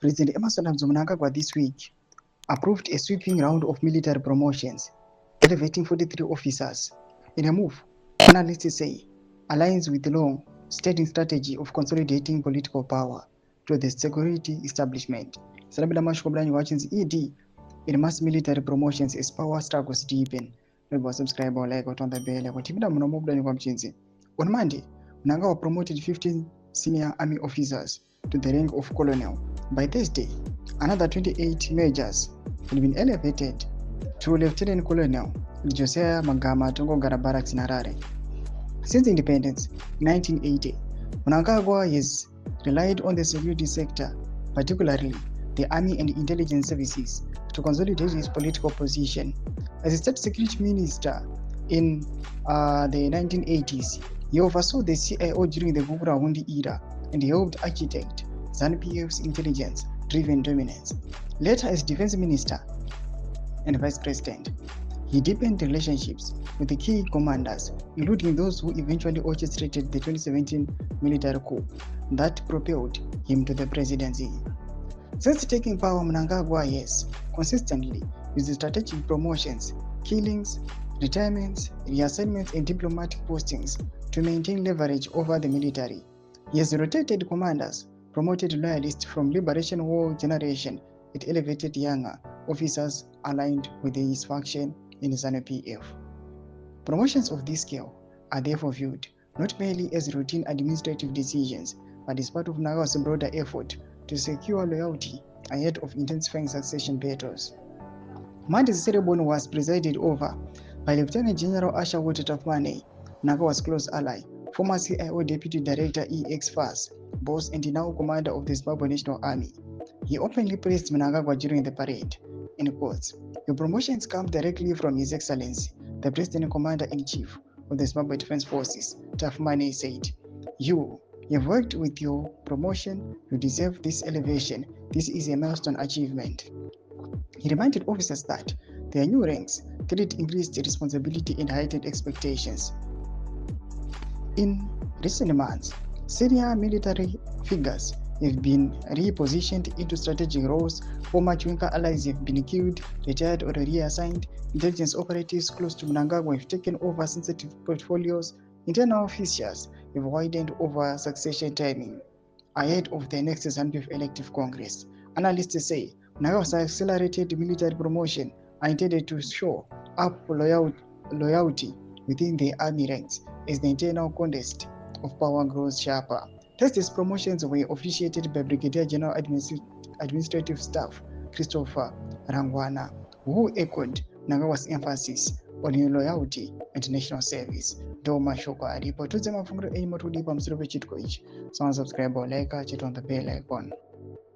President Emmerson Mnangagwa this week approved a sweeping round of military promotions, elevating 43 officers in a move analysts say aligns with the long-standing strategy of consolidating political power to the security establishment. Sarabila Mashkobran watching ED in mass military promotions as power struggles deepen. Remember, subscribe or like or turn the bell. On Monday, Mnangagwa promoted 15 senior army officers to the rank of colonel. By Thursday, another 28 majors had been elevated to Lieutenant Colonel Josiah Magama Tongogara Barracks in Harare. Since independence in 1980, Mnangagwa has relied on the security sector, particularly the army and intelligence services, to consolidate his political position. As a state security minister in the 1980s, he oversaw the CIO during the Gugura-Hundi era and helped architect ZANU-PF's intelligence-driven dominance. Later, as defense minister and vice president, he deepened relationships with the key commanders, including those who eventually orchestrated the 2017 military coup that propelled him to the presidency. Since taking power, Mnangagwa has consistently used strategic promotions, killings, retirements, reassignments, and diplomatic postings to maintain leverage over the military. He has rotated commanders, promoted loyalists from Liberation War generation, and elevated younger officers aligned with his faction in ZANU-PF. Promotions of this scale are therefore viewed not merely as routine administrative decisions, but as part of Mnangagwa's broader effort to secure loyalty ahead of intensifying succession battles. Monday's ceremony was presided over by Lieutenant General Asha PANE, Mnangagwa's close ally, former CIO Deputy Director EX-FAS, boss and now commander of the Zimbabwe National Army. He openly praised Mnangagwa during the parade. In quotes, "Your promotions come directly from His Excellency, the President Commander-in-Chief of the Zimbabwe Defense Forces," Mane said. You have worked with your promotion, you deserve this elevation. This is a milestone achievement." He reminded officers that their new ranks carried increased responsibility and heightened expectations. In recent months, senior military figures have been repositioned into strategic roles. Former Chiwenga allies have been killed, retired, or reassigned. Intelligence operatives close to Mnangagwa have taken over sensitive portfolios. Internal officials have widened over succession timing ahead of the next ZANU-PF elective congress. Analysts say Mnangagwa's accelerated military promotion are intended to show up loyalty within the army ranks as the internal contest of power grows sharper. Thursday's promotions were officiated by Brigadier General Administrative Staff Christopher Rangwana, who echoed Mnangagwa's emphasis on loyalty and national service. Doma Shoko Aripo, tuze mafunguro enyi motudipa msiro pechitko ichi. Subscribe or like, chit on the bell icon.